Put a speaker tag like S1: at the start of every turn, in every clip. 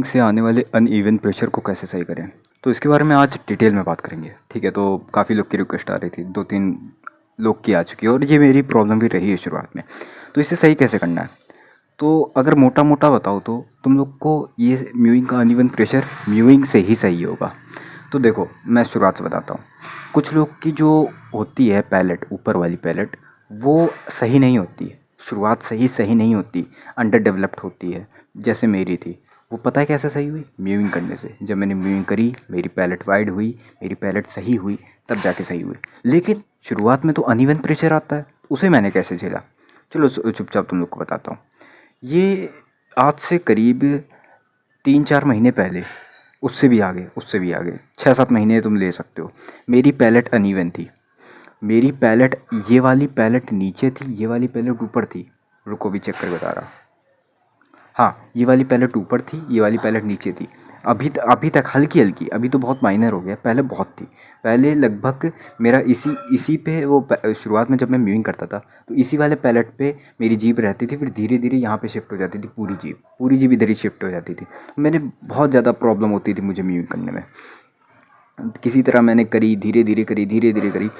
S1: Mowing से आने वाले अनइवन प्रेशर को कैसे सही करें, तो इसके बारे में आज डिटेल में बात करेंगे। ठीक है, तो काफ़ी लोग की रिक्वेस्ट आ रही थी, 2-3 लोग की आ चुकी है और ये मेरी प्रॉब्लम भी रही है शुरुआत में। तो इसे सही कैसे करना है, तो अगर मोटा मोटा बताओ तो तुम लोग को ये म्यूइंग का अनइवन प्रेशर म्यूइंग से ही सही होगा। तो देखो, मैं शुरुआत से बताता हूँ। कुछ लोग की जो होती है पैलेट, ऊपर वाली पैलेट, वो सही नहीं होती है, शुरुआत से ही सही नहीं होती, अंडर डेवलप्ड होती है। जैसे मेरी थी, वो पता है कैसे सही हुई? म्यूइंग करने से। जब मैंने म्यूइंग करी, मेरी पैलेट वाइड हुई, मेरी पैलेट सही हुई, तब जाके सही हुई। लेकिन शुरुआत में तो अनइवन प्रेशर आता है, उसे मैंने कैसे झेला, चलो चुपचाप तुम लोग को बताता हूँ। ये आज से करीब 3-4 महीने पहले, उससे भी आगे 6-7 महीने तुम ले सकते हो, मेरी पैलेट अनइवन थी। मेरी पैलेट, ये वाली पैलेट नीचे थी, ये वाली पैलेट ऊपर थी। रुको भी चेक कर बता रहा। हाँ, ये वाली पैलेट ऊपर थी, ये वाली पैलेट नीचे थी। अभी तक हल्की हल्की, अभी तो बहुत माइनर हो गया, पहले बहुत थी। पहले लगभग मेरा इसी इसी पे वो शुरुआत में जब मैं म्यूइंग करता था, तो इसी वाले पैलेट पे मेरी जीप रहती थी। फिर धीरे धीरे यहाँ पे शिफ्ट हो जाती थी, पूरी जीप इधर ही शिफ्ट हो जाती थी। मैंने बहुत ज़्यादा प्रॉब्लम होती थी मुझे म्यूइंग करने में। किसी तरह मैंने करी, धीरे धीरे करी।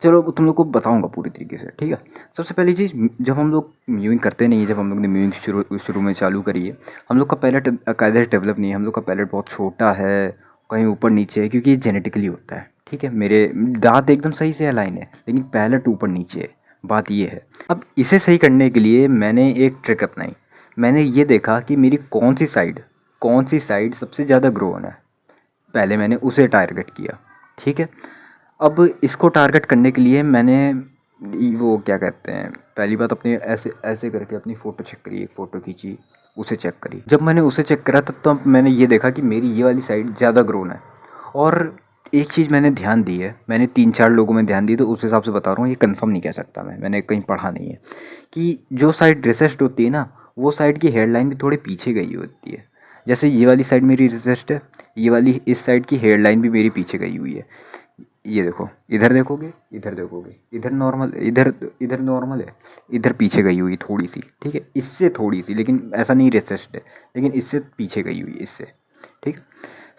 S1: चलो तुम लोग को बताऊंगा पूरी तरीके से, ठीक है। सबसे पहली चीज़, जब हम लोग म्यूइंग करते नहीं है, जब हम लोग ने म्यूइंग शुरू में चालू करी है, हम लोग का पैलेट कायदे से डेवलप नहीं है, हम लोग का पैलेट बहुत छोटा है, कहीं ऊपर नीचे है, क्योंकि ये जेनेटिकली होता है। ठीक है, मेरे दांत एकदम सही से अलाइन है, लेकिन पैलेट ऊपर नीचे है। बात ये है। अब इसे सही करने के लिए मैंने एक ट्रिक अपनाई। मैंने ये देखा कि मेरी कौन सी साइड सबसे ज़्यादा ग्रो होना है, पहले मैंने उसे टारगेट किया। ठीक है, अब इसको टारगेट करने के लिए मैंने वो क्या कहते हैं, पहली बात अपने ऐसे ऐसे करके अपनी फ़ोटो चेक करी, एक फ़ोटो खींची, उसे चेक करी। जब मैंने उसे चेक करा तब मैंने ये देखा कि मेरी ये वाली साइड ज़्यादा ग्रोन है। और एक चीज़ मैंने ध्यान दी है, मैंने 3-4 लोगों में ध्यान दी, तो उस हिसाब से बता रहा हूँ, ये कंफर्म नहीं कह सकता मैंने कहीं पढ़ा नहीं है, कि जो साइड रिसेस्ड होती है ना, वो साइड की हेयर लाइन भी थोड़ी पीछे गई होती है। जैसे ये वाली साइड मेरी रिसेस्ड है, ये वाली इस साइड की हेयर लाइन भी मेरी पीछे गई हुई है। ये देखो, इधर देखोगे, इधर देखोगे, इधर नॉर्मल, इधर नॉर्मल है, इधर पीछे गई हुई थोड़ी सी। ठीक है, इससे थोड़ी सी, लेकिन ऐसा नहीं रिसेस्ड है, लेकिन इससे पीछे गई हुई है, इससे। ठीक,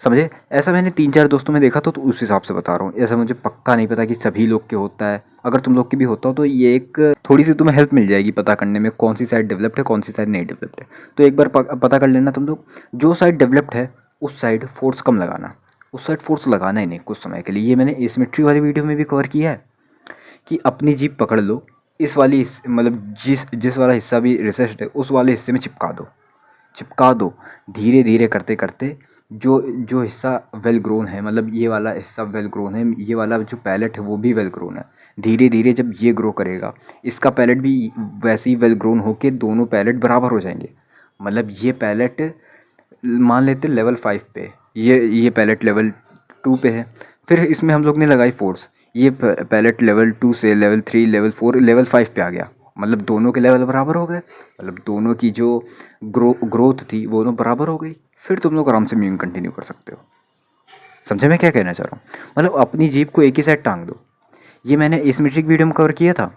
S1: समझे? ऐसा मैंने 3-4 दोस्तों में देखा, तो उस हिसाब से बता रहा हूँ। ऐसा मुझे पक्का नहीं पता कि सभी लोग के होता है। अगर तुम लोग के भी होता हो तो ये एक थोड़ी सी तुम्हें हेल्प मिल जाएगी पता करने में, कौन सी साइड डेवलप्ड है, कौन सी साइड नहीं डेवलप्ड है। तो एक बार पता कर लेना तुम लोग। जो साइड डेवलप्ड है उस साइड फोर्स कम लगाना, उस साइड फोर्स लगाना ही नहीं कुछ समय के लिए। ये मैंने एसिमेट्री वाली वीडियो में भी कवर किया है, कि अपनी जीप पकड़ लो, इस वाली मतलब जिस वाला हिस्सा भी रिसेस्ड है, उस वाले हिस्से में चिपका दो। धीरे धीरे करते करते जो जो हिस्सा वेल ग्रोन है, मतलब ये वाला हिस्सा वेल ग्रोन है, ये वाला जो पैलेट है वो भी वेल ग्रोन है, धीरे धीरे जब ये ग्रो करेगा, इसका पैलेट भी वैसे ही वेल ग्रोन होके दोनों पैलेट बराबर हो जाएंगे। मतलब ये पैलेट मान लेते लेवल 5 पे, ये पैलेट लेवल 2 पे है, फिर इसमें हम लोग ने लगाई फोर्स, ये पैलेट लेवल 2 से लेवल 3, लेवल 4, लेवल 5 पे आ गया। मतलब दोनों के लेवल बराबर हो गए, मतलब दोनों की जो ग्रोथ थी वो दोनों बराबर हो गई। फिर तुम लोग आराम से म्यूइंग कंटिन्यू कर सकते हो। समझे मैं क्या कहना चाह रहा हूँ? मतलब अपनी जीप को एक ही साइड टांग दो। ये मैंने एसिमेट्रिक वीडियो में कवर किया था,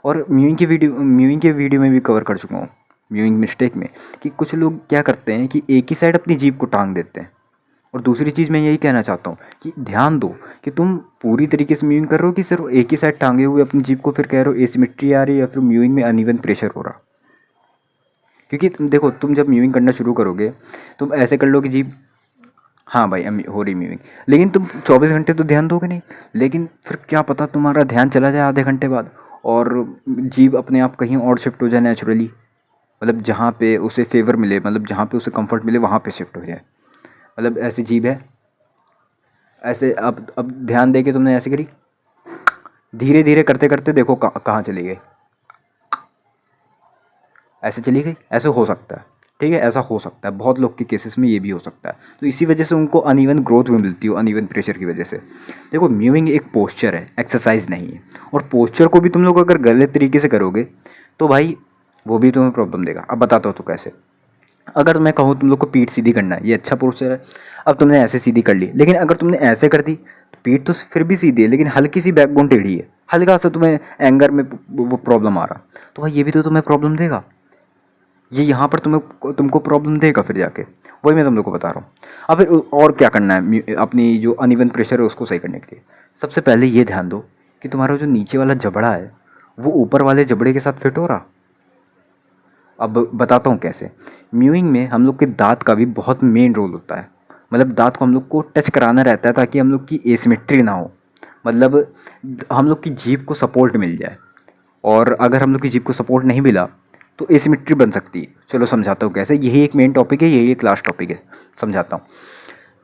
S1: और म्यूइंग के वीडियो में भी कवर कर चुका हूँ, म्यूइंग मिस्टेक में, कि कुछ लोग क्या करते हैं कि एक ही साइड अपनी जीप को टांग देते हैं। और दूसरी चीज़ मैं यही कहना चाहता हूँ कि ध्यान दो कि तुम पूरी तरीके से म्यूइंग कर रहे हो कि सिर्फ एक ही साइड टांगे हुए अपनी जीप को, फिर कह रहे हो एसिमेट्री आ रही है या फिर म्यूइंग में अनइवन प्रेशर हो रहा। क्योंकि देखो, तुम जब म्यूइंग करना शुरू करोगे, तुम ऐसे कर लो कि जीप, हाँ भाई हो रही म्यूइंग, लेकिन तुम 24 घंटे तो ध्यान दोगे नहीं। लेकिन फिर क्या पता तुम्हारा ध्यान चला जाए आधे घंटे बाद, और जीप अपने आप कहीं और शिफ्ट हो जाए नेचुरली, मतलब जहाँ पे उसे फेवर मिले, मतलब जहाँ पे उसे कंफर्ट मिले वहाँ पे शिफ्ट हो जाए। मतलब ऐसी जीप है, ऐसे अब ध्यान दे के तुमने ऐसे करी, धीरे धीरे करते करते देखो कहाँ चली गई, ऐसे चली गई। ऐसे हो सकता है, ठीक है, ऐसा हो सकता है, बहुत लोग के केसेस में ये भी हो सकता है। तो इसी वजह से उनको अनइवन ग्रोथ भी मिलती है, अनइवन प्रेशर की वजह से। देखो, म्यूइंग एक पोस्चर है, एक्सरसाइज नहीं है। और पोस्चर को भी तुम लोग अगर गलत तरीके से करोगे तो भाई वो भी तुम्हें प्रॉब्लम देगा। अब बताता हूँ तो कैसे। अगर मैं कहूँ तुम लोग को पीठ सीधी करना है, ये अच्छा पोस्चर है, अब तुमने ऐसे सीधी कर ली, लेकिन अगर तुमने ऐसे कर दी तो पीठ तो फिर भी सीधी है, लेकिन हल्की सी बैकबोन टेढ़ी है, हल्का सा तुम्हें एंगर में वो प्रॉब्लम आ रहा, तो भाई ये भी तो तुम्हें प्रॉब्लम देगा। ये यहाँ पर तुमको प्रॉब्लम देगा फिर जाके, वही मैं तुम लोग को बता रहा हूँ। अब फिर और क्या करना है अपनी जो अनइवन प्रेशर है उसको सही करने के लिए? सबसे पहले ये ध्यान दो कि तुम्हारा जो नीचे वाला जबड़ा है वो ऊपर वाले जबड़े के साथ फिट हो रहा। अब बताता हूँ कैसे। म्यूइंग में हम लोग के दांत का भी बहुत मेन रोल होता है। मतलब दांत को हम लोग को टच कराना रहता है ताकि हम लोग की एसिमेट्री ना हो, मतलब हम लोग की जीभ को सपोर्ट मिल जाए। और अगर हम लोग की जीभ को सपोर्ट नहीं मिला तो एसिमेट्री बन सकती है। चलो समझाता हूँ कैसे। यही एक मेन टॉपिक है, यही एक लास्ट टॉपिक है, समझाता हूँ।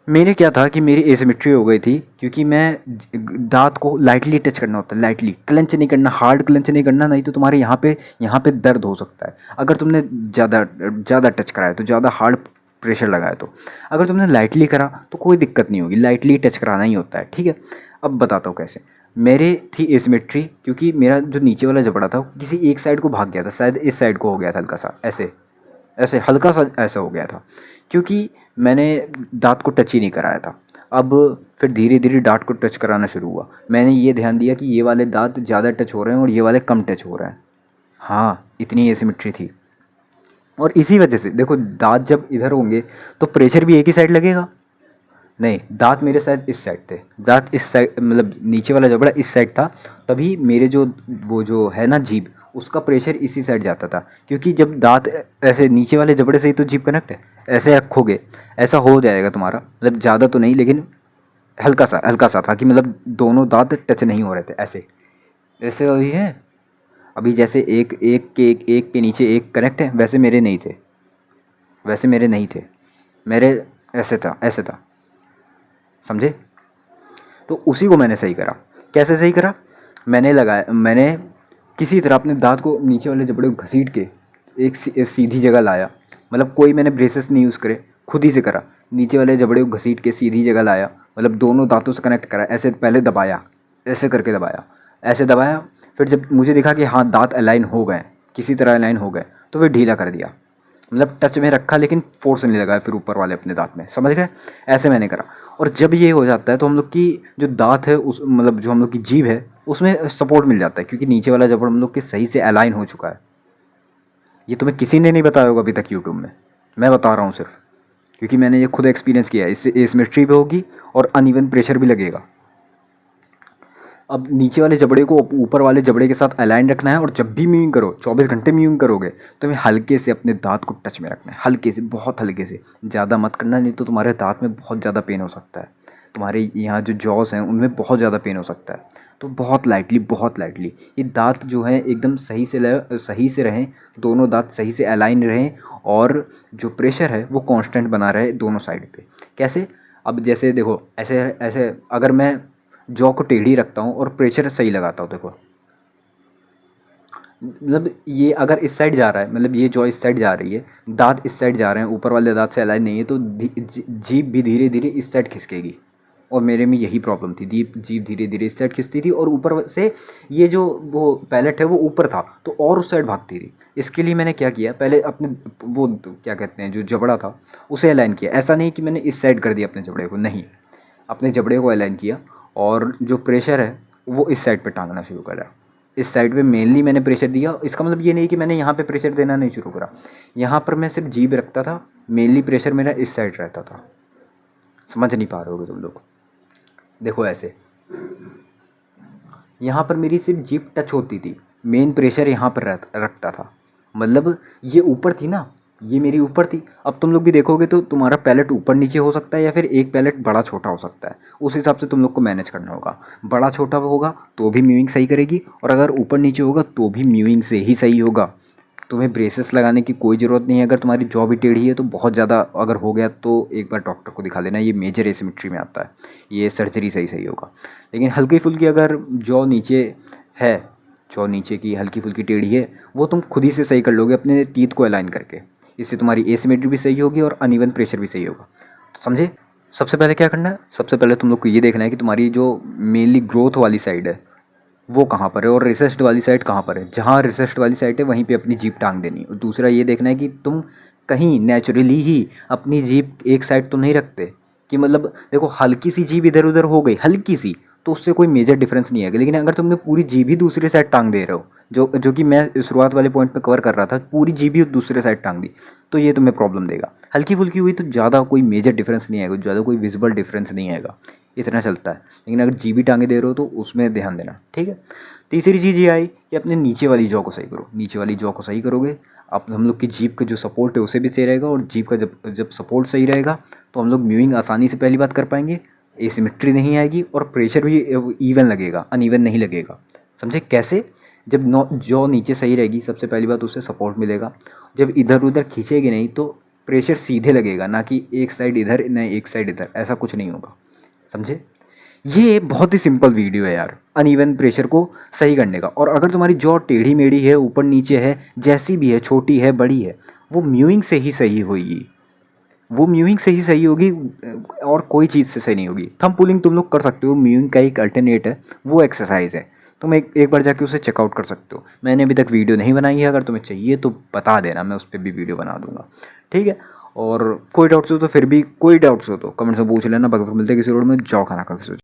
S1: मेरे क्या था कि मेरी एसिमेट्री हो गई थी क्योंकि मैं दांत को लाइटली टच करना होता है, लाइटली क्लंच नहीं करना, हार्ड क्लंच नहीं करना, नहीं तो तुम्हारे यहाँ पे दर्द हो सकता है अगर तुमने ज़्यादा ज़्यादा टच कराया तो, ज़्यादा हार्ड प्रेशर लगाया तो। अगर तुमने लाइटली करा तो कोई दिक्कत नहीं होगी, लाइटली टच कराना ही होता है, ठीक है। अब बताता हूँ कैसे। मेरे थी एसिमेट्री क्योंकि मेरा जो नीचे वाला जबड़ा था वो किसी एक साइड को भाग गया था, शायद इस साइड को हो गया था, हल्का सा ऐसे, ऐसे हल्का सा ऐसा हो गया था क्योंकि मैंने दांत को टच ही नहीं कराया था। अब फिर धीरे धीरे दांत को टच कराना शुरू हुआ। मैंने ये ध्यान दिया कि ये वाले दांत ज़्यादा टच हो रहे हैं और ये वाले कम टच हो रहे हैं। हाँ, इतनी एसिमेट्री थी। और इसी वजह से देखो, दांत जब इधर होंगे तो प्रेशर भी एक ही साइड लगेगा। नहीं, दांत मेरे शायद इस साइड थे, दांत इस साइड मतलब नीचे वाला जबड़ा इस साइड था, तभी मेरे जो वो जो है ना जीभ, उसका प्रेशर इसी साइड जाता था। क्योंकि जब दांत ऐसे नीचे वाले जबड़े से ही तो जीभ कनेक्ट है, ऐसे रखोगे ऐसा हो जाएगा तुम्हारा, मतलब ज़्यादा तो नहीं लेकिन हल्का सा था कि मतलब दोनों दांत टच नहीं हो रहे थे, ऐसे ऐसे वही है। अभी जैसे एक के नीचे एक कनेक्ट है, वैसे मेरे नहीं थे, वैसे मेरे नहीं थे, मेरे ऐसे था, समझे। तो उसी को मैंने सही करा। कैसे सही करा? मैंने किसी तरह अपने दांत को नीचे वाले जबड़े को घसीट के एक सीधी जगह लाया। मतलब कोई मैंने ब्रेसेस नहीं यूज़ करे, खुद ही से करा। नीचे वाले जबड़े को घसीट के सीधी जगह लाया, मतलब दोनों दांतों से कनेक्ट करा। ऐसे पहले दबाया, ऐसे करके दबाया, ऐसे दबाया। फिर जब मुझे दिखा कि हाँ दांत अलाइन हो गए, किसी तरह अलाइन हो गए, तो फिर ढीला कर दिया। मतलब टच में रखा लेकिन फोर्स नहीं लगाया फिर ऊपर वाले अपने दांत में, समझ गए। ऐसे मैंने करा। और जब ये हो जाता है तो हम लोग की जो दांत है उस मतलब जो हम लोग की जीभ है उसमें सपोर्ट मिल जाता है, क्योंकि नीचे वाला जबड़ हम लोग के सही से अलाइन हो चुका है। ये तुम्हें किसी ने नहीं बताया होगा अभी तक यूट्यूब में, मैं बता रहा हूँ सिर्फ, क्योंकि मैंने ये खुद एक्सपीरियंस किया है। इससे एसिमेट्री भी होगी और अनइवन प्रेशर भी लगेगा। अब नीचे वाले जबड़े को ऊपर वाले जबड़े के साथ अलाइन रखना है, और जब भी म्यूइंग करो, 24 घंटे म्यूइंग करोगे तो हमें हल्के से अपने दांत को टच में रखना है, हल्के से, बहुत हल्के से, ज़्यादा मत करना, नहीं तो तुम्हारे दांत में बहुत ज़्यादा पेन हो सकता है। तुम्हारे यहाँ जो जॉस हैं उनमें बहुत ज़्यादा पेन हो सकता है। तो बहुत लाइटली, बहुत लाइटली ये दांत जो है एकदम सही से रहें, दोनों दांत सही से अलाइन रहें, और जो प्रेशर है वो कांस्टेंट बना रहे दोनों साइड पे। कैसे? अब जैसे देखो, ऐसे ऐसे अगर मैं जॉ को टेढ़ी रखता हूँ और प्रेशर सही लगाता हूँ, देखो मतलब ये अगर इस साइड जा रहा है, मतलब ये जॉ इस साइड जा रही है, दांत इस साइड जा रहे हैं, ऊपर वाले दांत से अलाइन नहीं है, तो जीभ भी धीरे धीरे इस साइड खिसकेगी। और मेरे में यही प्रॉब्लम थी, जीभ धीरे धीरे इस साइड खिंचती थी, और ऊपर से ये जो वो पैलेट है वो ऊपर था तो और उस साइड भागती थी। इसके लिए मैंने क्या किया, पहले अपने वो क्या कहते हैं जो जबड़ा था उसे अलाइन किया। ऐसा नहीं कि मैंने इस साइड कर दिया अपने जबड़े को, नहीं, अपने जबड़े को अलाइन किया, और जो प्रेशर है वो इस साइड पे टांगना शुरू करा। इस साइड पे मेनली मैंने प्रेशर दिया। इसका मतलब ये नहीं कि मैंने यहाँ पे प्रेशर देना नहीं शुरू करा, यहाँ पर मैं सिर्फ जीभ रखता था, मेनली प्रेशर मेरा इस साइड रहता था। समझ नहीं पा रहे होगे तुम लोग। देखो ऐसे, यहाँ पर मेरी सिर्फ जीभ टच होती थी, मेन प्रेशर यहाँ पर रखता था। मतलब ये ऊपर थी ना, ये मेरी ऊपर थी। अब तुम लोग भी देखोगे तो तुम्हारा पैलेट ऊपर नीचे हो सकता है, या फिर एक पैलेट बड़ा छोटा हो सकता है। उस हिसाब से तुम लोग को मैनेज करना होगा। बड़ा छोटा होगा तो भी म्यूइंग सही करेगी, और अगर ऊपर नीचे होगा तो भी म्यूइंग से ही सही होगा। तुम्हें ब्रेसेस लगाने की कोई ज़रूरत नहीं है। अगर तुम्हारी जॉ भी टेढ़ी है तो बहुत ज़्यादा अगर हो गया तो एक बार डॉक्टर को दिखा लेना, ये मेजर एसिमेट्री में आता है, ये सर्जरी सही होगा। लेकिन हल्की फुल्की अगर जॉ नीचे है, जॉ नीचे की हल्की फुल्की टेढ़ी है, वो तुम खुद ही से सही कर लोगे अपने टीथ को अलाइन करके। इससे तुम्हारी एसिमेट्री भी सही होगी और अनइवन प्रेशर भी सही होगा। तो समझे? सबसे पहले क्या करना है, सबसे पहले तुम लोग को ये देखना है कि तुम्हारी जो मेनली ग्रोथ वाली साइड है वो कहाँ पर है, और रिसेस्ड वाली साइड कहाँ पर है। जहाँ रिसेस्ड वाली साइड है वहीं पे अपनी जीभ टांग देनी है। और दूसरा ये देखना है कि तुम कहीं नेचुरली ही अपनी जीभ एक साइड तो नहीं रखते, कि मतलब देखो हल्की सी जीभ इधर उधर हो गई, हल्की सी, तो उससे कोई मेजर डिफरेंस नहीं आएगा। लेकिन अगर तुमने पूरी जीभ ही दूसरी साइड टांग दे रहे हो, जो कि मैं शुरुआत वाले पॉइंट पे कवर कर रहा था, पूरी जीभ ही दूसरे साइड टांग दी, तो ये तुम्हें प्रॉब्लम देगा। हल्की फुल्की हुई तो ज़्यादा कोई मेजर डिफरेंस नहीं आएगा, ज़्यादा कोई विजिबल डिफरेंस नहीं आएगा, इतना चलता है। लेकिन अगर जीभ ही टांगे दे रहे हो तो उसमें ध्यान देना, ठीक है। तीसरी चीज़ ये आई कि अपने नीचे वाली जॉ को सही करो। नीचे वाली जॉ को सही करोगे, अब हम लोग की जीभ का जो सपोर्ट है उसे भी सही रहेगा, और जीभ का जब जब सपोर्ट सही रहेगा तो हम लोग म्यूइंग आसानी से पहली बात कर पाएंगे, एसिमेट्री नहीं आएगी, और प्रेशर भी इवन लगेगा, अनइवन नहीं लगेगा। समझे कैसे? जब जॉ नीचे सही रहेगी, सबसे पहली बात उससे सपोर्ट मिलेगा। जब इधर उधर खींचेगी नहीं तो प्रेशर सीधे लगेगा, ना कि एक साइड इधर ना एक साइड इधर, ऐसा कुछ नहीं होगा। समझे? ये बहुत ही सिंपल वीडियो है यार, अनइवन प्रेशर को सही करने का। और अगर तुम्हारी जॉ टेढ़ी मेढ़ी है, ऊपर नीचे है, जैसी भी है, छोटी है बड़ी है, वो म्यूइंग से ही सही होगी, वो म्यूइंग से ही सही होगी, और कोई चीज़ से सही नहीं होगी। थंब पुलिंग तुम लोग कर सकते हो, म्यूइंग का एक अल्टरनेट है, वो एक्सरसाइज है, तुम एक बार जाके उसे चेकआउट कर सकते हो। मैंने अभी तक वीडियो नहीं बनाई है, अगर तुम्हें चाहिए तो बता देना, मैं उस पर भी वीडियो बना दूंगा, ठीक है। और कोई डाउट्स हो तो फिर भी, कोई डाउट्स हो तो कमेंट्स में पूछ लेना। बाकी फिर मिलते हैं किसी रोड में, जाओ खाना खा के सो जाओ।